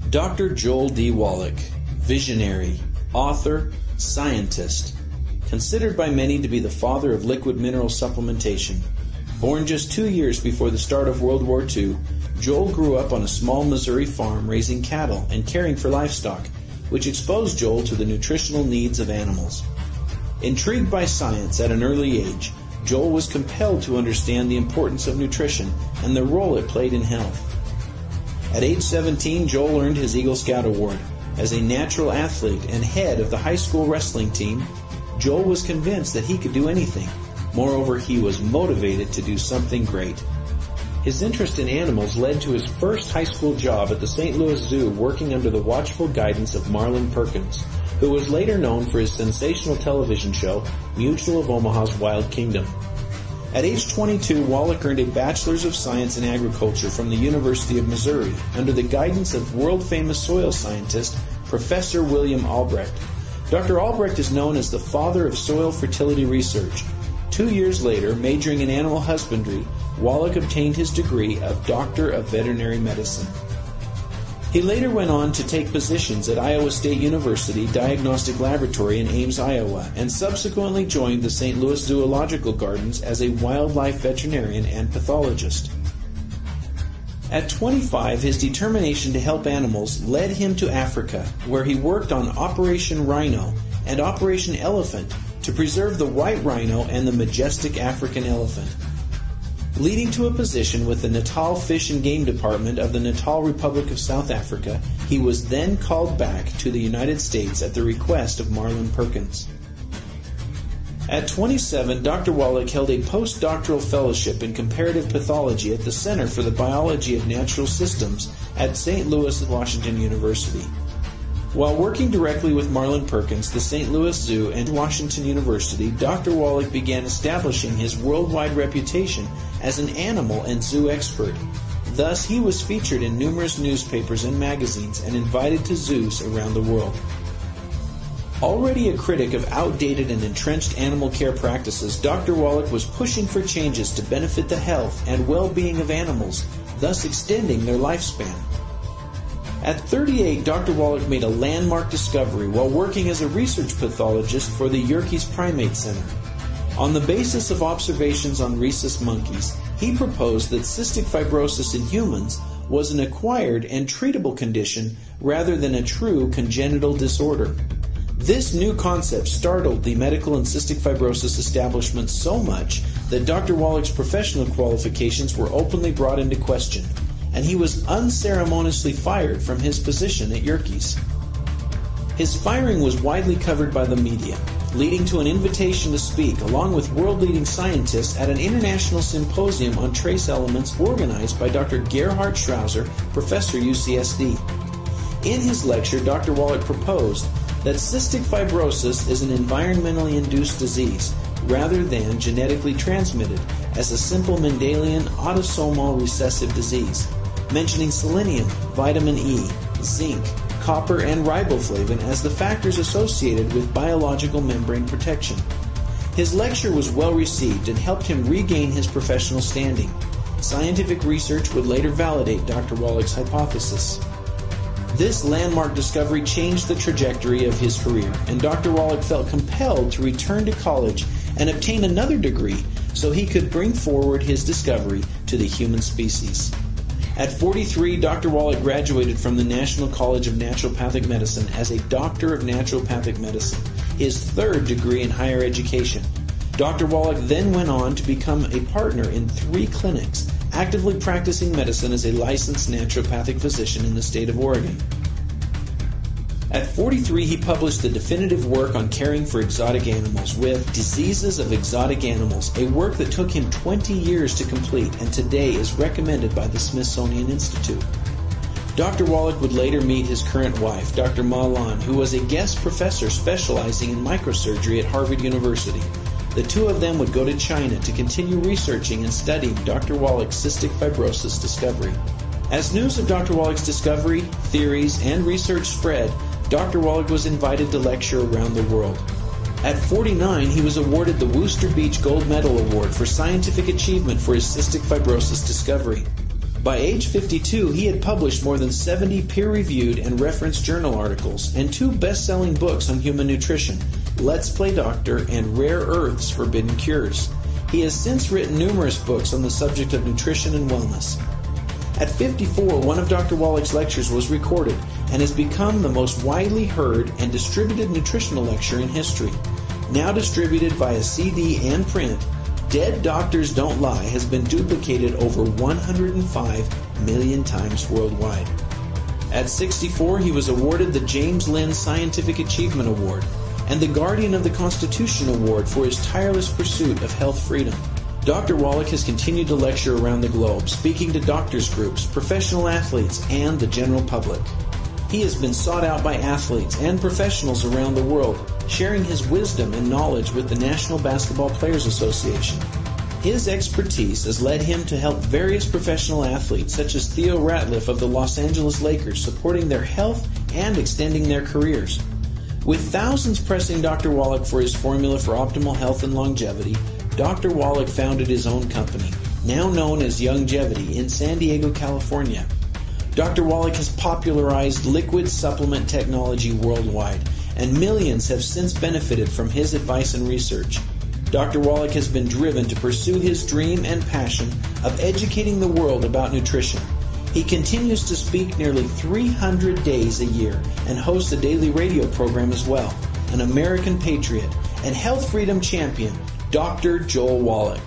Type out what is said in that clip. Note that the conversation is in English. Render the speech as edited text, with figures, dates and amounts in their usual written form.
Dr. Joel D. Wallach, visionary, author, scientist, considered by many to be the father of liquid mineral supplementation. Born just 2 years before the start of World War II, Joel grew up on a small Missouri farm raising cattle and caring for livestock, which exposed Joel to the nutritional needs of animals. Intrigued by science at an early age, Joel was compelled to understand the importance of nutrition and the role it played in health. At age 17, Joel earned his Eagle Scout Award. As a natural athlete and head of the high school wrestling team, Joel was convinced that he could do anything. Moreover, he was motivated to do something great. His interest in animals led to his first high school job at the St. Louis Zoo, working under the watchful guidance of Marlin Perkins, who was later known for his sensational television show, Mutual of Omaha's Wild Kingdom. At age 22, Wallach earned a Bachelor's of Science in Agriculture from the University of Missouri under the guidance of world-famous soil scientist, Professor William Albrecht. Dr. Albrecht is known as the father of soil fertility research. 2 years later, majoring in animal husbandry, Wallach obtained his degree of Doctor of Veterinary Medicine. He later went on to take positions at Iowa State University Diagnostic Laboratory in Ames, Iowa, and subsequently joined the St. Louis Zoological Gardens as a wildlife veterinarian and pathologist. At 25, his determination to help animals led him to Africa, where he worked on Operation Rhino and Operation Elephant to preserve the white rhino and the majestic African elephant, leading to a position with the Natal Fish and Game Department of the Natal Republic of South Africa. He was then called back to the United States at the request of Marlin Perkins. At 27, Dr. Wallach held a postdoctoral fellowship in comparative pathology at the Center for the Biology of Natural Systems at St. Louis Washington University. While working directly with Marlin Perkins, the St. Louis Zoo, and Washington University, Dr. Wallach began establishing his worldwide reputation as an animal and zoo expert. Thus, he was featured in numerous newspapers and magazines and invited to zoos around the world. Already a critic of outdated and entrenched animal care practices, Dr. Wallach was pushing for changes to benefit the health and well-being of animals, thus extending their lifespan. At 38, Dr. Wallach made a landmark discovery while working as a research pathologist for the Yerkes Primate Center. On the basis of observations on rhesus monkeys, he proposed that cystic fibrosis in humans was an acquired and treatable condition rather than a true congenital disorder. This new concept startled the medical and cystic fibrosis establishment so much that Dr. Wallach's professional qualifications were openly brought into question, and he was unceremoniously fired from his position at Yerkes. His firing was widely covered by the media, leading to an invitation to speak along with world-leading scientists at an international symposium on trace elements organized by Dr. Gerhard Schrauser, professor UCSD. In his lecture, Dr. Wallach proposed that cystic fibrosis is an environmentally induced disease rather than genetically transmitted as a simple Mendelian autosomal recessive disease, mentioning selenium, vitamin E, zinc, copper, and riboflavin as the factors associated with biological membrane protection. His lecture was well received and helped him regain his professional standing. Scientific research would later validate Dr. Wallach's hypothesis. This landmark discovery changed the trajectory of his career, and Dr. Wallach felt compelled to return to college and obtain another degree so he could bring forward his discovery to the human species. At 43, Dr. Wallach graduated from the National College of Naturopathic Medicine as a Doctor of Naturopathic Medicine, his third degree in higher education. Dr. Wallach then went on to become a partner in 3 clinics, actively practicing medicine as a licensed naturopathic physician in the state of Oregon. At 43, he published the definitive work on caring for exotic animals with Diseases of Exotic Animals, a work that took him 20 years to complete and today is recommended by the Smithsonian Institute. Dr. Wallach would later meet his current wife, Dr. Ma Lan, who was a guest professor specializing in microsurgery at Harvard University. The two of them would go to China to continue researching and studying Dr. Wallach's cystic fibrosis discovery. As news of Dr. Wallach's discovery, theories, and research spread, Dr. Wallach was invited to lecture around the world. At 49, he was awarded the Worcester Beach Gold Medal Award for scientific achievement for his cystic fibrosis discovery. By age 52, he had published more than 70 peer-reviewed and referenced journal articles and 2 best-selling books on human nutrition, Let's Play Doctor and Rare Earths Forbidden Cures. He has since written numerous books on the subject of nutrition and wellness. At 54, one of Dr. Wallach's lectures was recorded and has become the most widely heard and distributed nutritional lecture in history. Now distributed via CD and print, Dead Doctors Don't Lie has been duplicated over 105 million times worldwide. At 64, he was awarded the James Lind Scientific Achievement Award and the Guardian of the Constitution Award for his tireless pursuit of health freedom. Dr. Wallach has continued to lecture around the globe, speaking to doctors' groups, professional athletes, and the general public. He has been sought out by athletes and professionals around the world, sharing his wisdom and knowledge with the National Basketball Players Association. His expertise has led him to help various professional athletes, such as Theo Ratliff of the Los Angeles Lakers, supporting their health and extending their careers. With thousands pressing Dr. Wallach for his formula for optimal health and longevity, Dr. Wallach founded his own company, now known as Youngevity, in San Diego, California. Dr. Wallach has popularized liquid supplement technology worldwide, and millions have since benefited from his advice and research. Dr. Wallach has been driven to pursue his dream and passion of educating the world about nutrition. He continues to speak nearly 300 days a year and hosts a daily radio program as well. An American patriot and health freedom champion, Dr. Joel Wallach.